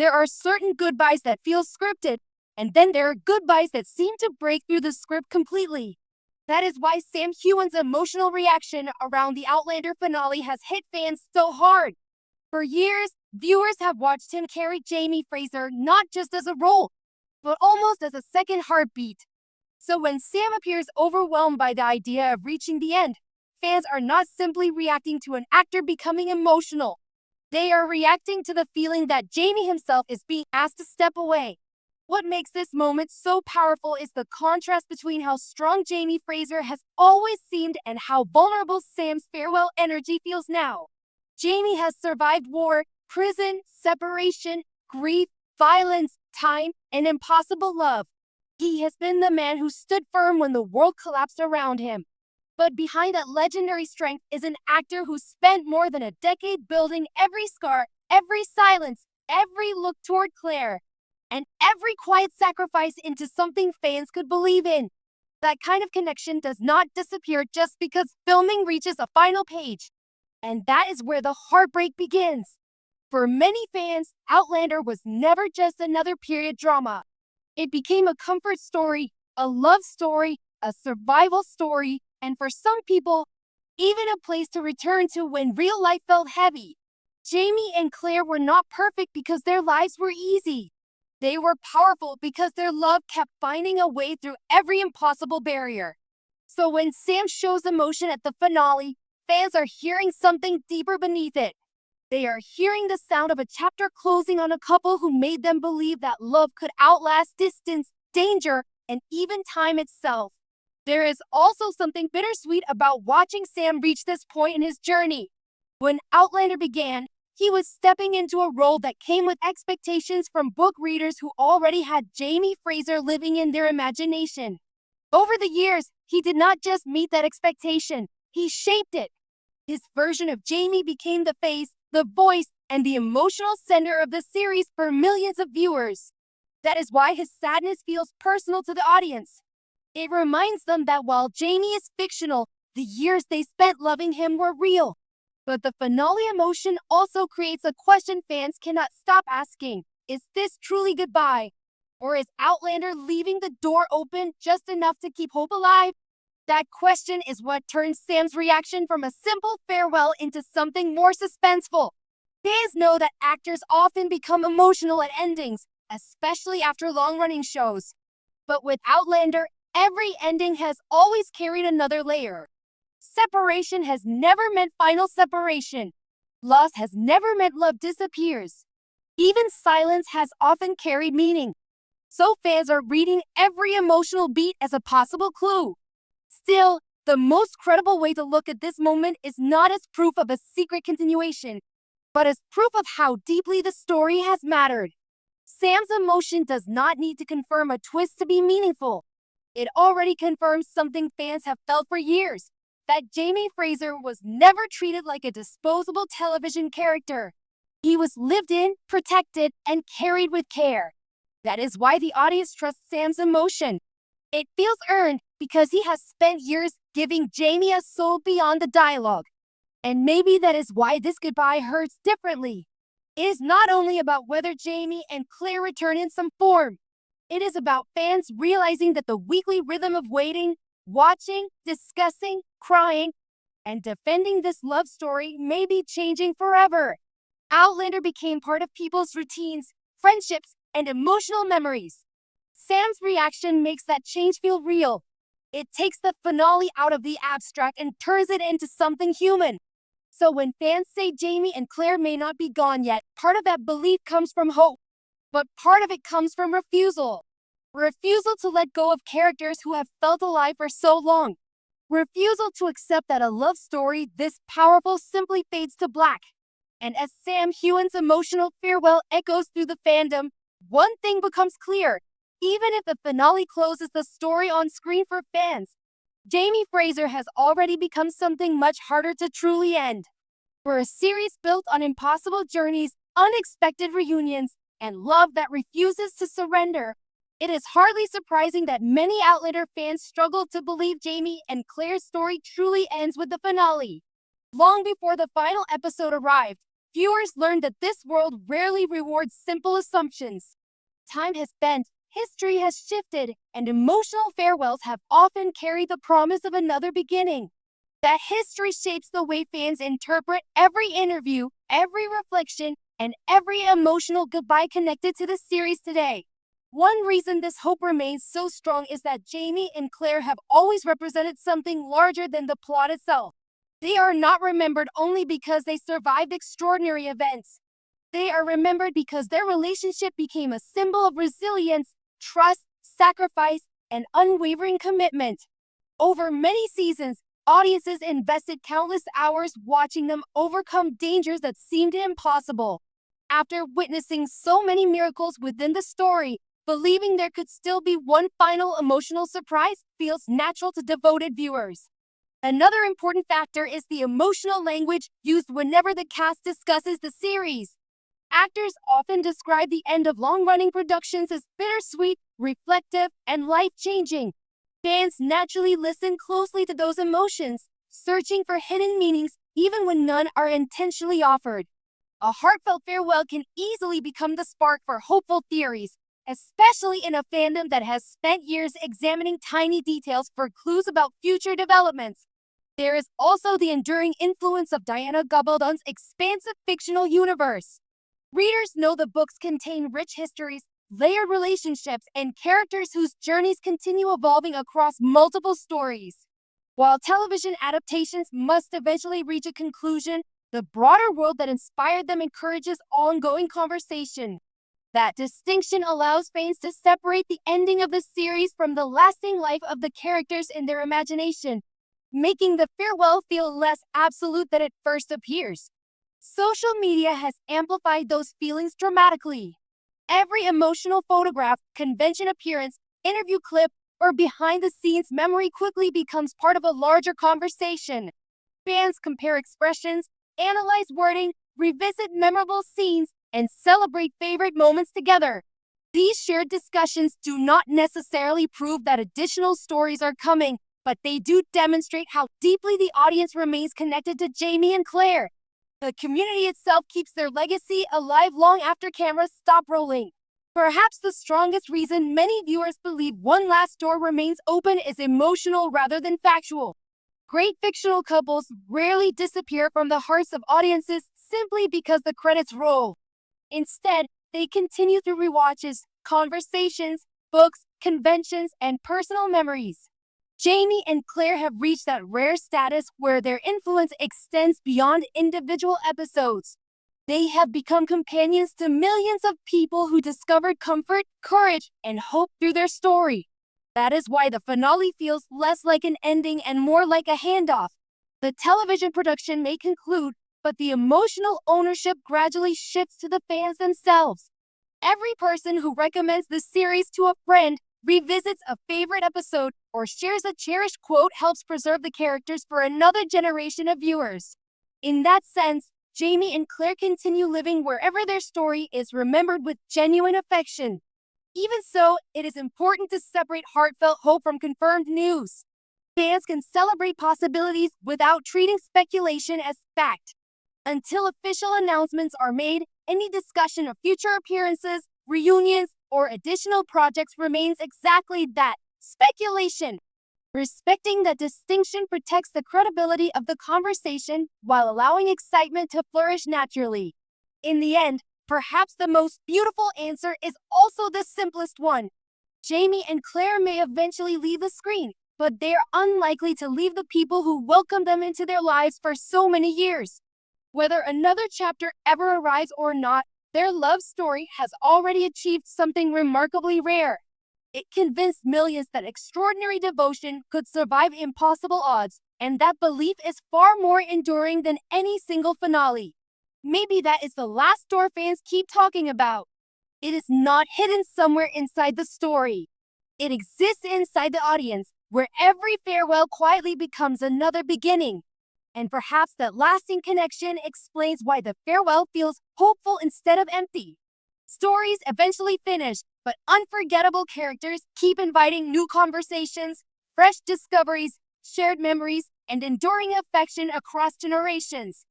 There are certain goodbyes that feel scripted, and then there are goodbyes that seem to break through the script completely. That is why Sam Heughan's emotional reaction around the Outlander finale has hit fans so hard. For years, viewers have watched him carry Jamie Fraser not just as a role, but almost as a second heartbeat. So when Sam appears overwhelmed by the idea of reaching the end, fans are not simply reacting to an actor becoming emotional. They are reacting to the feeling that Jamie himself is being asked to step away. What makes this moment so powerful is the contrast between how strong Jamie Fraser has always seemed and how vulnerable Sam's farewell energy feels now. Jamie has survived war, prison, separation, grief, violence, time, and impossible love. He has been the man who stood firm when the world collapsed around him. But behind that legendary strength is an actor who spent more than a decade building every scar, every silence, every look toward Claire, and every quiet sacrifice into something fans could believe in. That kind of connection does not disappear just because filming reaches a final page. And that is where the heartbreak begins. For many fans, Outlander was never just another period drama. It became a comfort story, a love story, a survival story, and for some people, even a place to return to when real life felt heavy. Jamie and Claire were not perfect because their lives were easy. They were powerful because their love kept finding a way through every impossible barrier. So when Sam shows emotion at the finale, fans are hearing something deeper beneath it. They are hearing the sound of a chapter closing on a couple who made them believe that love could outlast distance, danger, and even time itself. There is also something bittersweet about watching Sam reach this point in his journey. When Outlander began, he was stepping into a role that came with expectations from book readers who already had Jamie Fraser living in their imagination. Over the years, he did not just meet that expectation, he shaped it. His version of Jamie became the face, the voice, and the emotional center of the series for millions of viewers. That is why his sadness feels personal to the audience. It reminds them that while Jamie is fictional, the years they spent loving him were real. But the finale emotion also creates a question fans cannot stop asking. Is this truly goodbye? Or is Outlander leaving the door open just enough to keep hope alive? That question is what turns Sam's reaction from a simple farewell into something more suspenseful. Fans know that actors often become emotional at endings, especially after long-running shows. But with Outlander, every ending has always carried another layer. Separation has never meant final separation. Loss has never meant love disappears. Even silence has often carried meaning. So fans are reading every emotional beat as a possible clue. Still, the most credible way to look at this moment is not as proof of a secret continuation, but as proof of how deeply the story has mattered. Sam's emotion does not need to confirm a twist to be meaningful. It already confirms something fans have felt for years, that Jamie Fraser was never treated like a disposable television character. He was lived in, protected, and carried with care. That is why the audience trusts Sam's emotion. It feels earned because he has spent years giving Jamie a soul beyond the dialogue. And maybe that is why this goodbye hurts differently. It is not only about whether Jamie and Claire return in some form. It is about fans realizing that the weekly rhythm of waiting, watching, discussing, crying, and defending this love story may be changing forever. Outlander became part of people's routines, friendships, and emotional memories. Sam's reaction makes that change feel real. It takes the finale out of the abstract and turns it into something human. So when fans say Jamie and Claire may not be gone yet, part of that belief comes from hope. But part of it comes from refusal. Refusal to let go of characters who have felt alive for so long. Refusal to accept that a love story this powerful simply fades to black. And as Sam Heughan's emotional farewell echoes through the fandom, one thing becomes clear. Even if the finale closes the story on screen for fans, Jamie Fraser has already become something much harder to truly end. For a series built on impossible journeys, unexpected reunions, and love that refuses to surrender, it is hardly surprising that many Outlander fans struggle to believe Jamie and Claire's story truly ends with the finale. Long before the final episode arrived, viewers learn that this world rarely rewards simple assumptions. Time has bent, history has shifted, and emotional farewells have often carried the promise of another beginning. That history shapes the way fans interpret every interview, every reflection, and every emotional goodbye connected to the series today. One reason this hope remains so strong is that Jamie and Claire have always represented something larger than the plot itself. They are not remembered only because they survived extraordinary events. They are remembered because their relationship became a symbol of resilience, trust, sacrifice, and unwavering commitment. Over many seasons, audiences invested countless hours watching them overcome dangers that seemed impossible. After witnessing so many miracles within the story, believing there could still be one final emotional surprise feels natural to devoted viewers. Another important factor is the emotional language used whenever the cast discusses the series. Actors often describe the end of long-running productions as bittersweet, reflective, and life-changing. Fans naturally listen closely to those emotions, searching for hidden meanings even when none are intentionally offered. A heartfelt farewell can easily become the spark for hopeful theories, especially in a fandom that has spent years examining tiny details for clues about future developments. There is also the enduring influence of Diana Gabaldon's expansive fictional universe. Readers know the books contain rich histories, layered relationships, and characters whose journeys continue evolving across multiple stories. While television adaptations must eventually reach a conclusion, the broader world that inspired them encourages ongoing conversation. That distinction allows fans to separate the ending of the series from the lasting life of the characters in their imagination, making the farewell feel less absolute than it first appears. Social media has amplified those feelings dramatically. Every emotional photograph, convention appearance, interview clip, or behind-the-scenes memory quickly becomes part of a larger conversation. Fans compare expressions, analyze wording, revisit memorable scenes, and celebrate favorite moments together. These shared discussions do not necessarily prove that additional stories are coming, but they do demonstrate how deeply the audience remains connected to Jamie and Claire. The community itself keeps their legacy alive long after cameras stop rolling. Perhaps the strongest reason many viewers believe one last door remains open is emotional rather than factual. Great fictional couples rarely disappear from the hearts of audiences simply because the credits roll. Instead, they continue through rewatches, conversations, books, conventions, and personal memories. Jamie and Claire have reached that rare status where their influence extends beyond individual episodes. They have become companions to millions of people who discovered comfort, courage, and hope through their story. That is why the finale feels less like an ending and more like a handoff. The television production may conclude, but the emotional ownership gradually shifts to the fans themselves. Every person who recommends the series to a friend, revisits a favorite episode, or shares a cherished quote helps preserve the characters for another generation of viewers. In that sense, Jamie and Claire continue living wherever their story is remembered with genuine affection. Even so, it is important to separate heartfelt hope from confirmed news. Fans can celebrate possibilities without treating speculation as fact. Until official announcements are made, any discussion of future appearances, reunions, or additional projects remains exactly that, speculation. Respecting that distinction protects the credibility of the conversation while allowing excitement to flourish naturally. In the end, perhaps the most beautiful answer is also the simplest one. Jamie and Claire may eventually leave the screen, but they are unlikely to leave the people who welcomed them into their lives for so many years. Whether another chapter ever arrives or not, their love story has already achieved something remarkably rare. It convinced millions that extraordinary devotion could survive impossible odds, and that belief is far more enduring than any single finale. Maybe that is the last door fans keep talking about. It is not hidden somewhere inside the story. It exists inside the audience, where every farewell quietly becomes another beginning. And perhaps that lasting connection explains why the farewell feels hopeful instead of empty. Stories eventually finish, but unforgettable characters keep inviting new conversations, fresh discoveries, shared memories, and enduring affection across generations.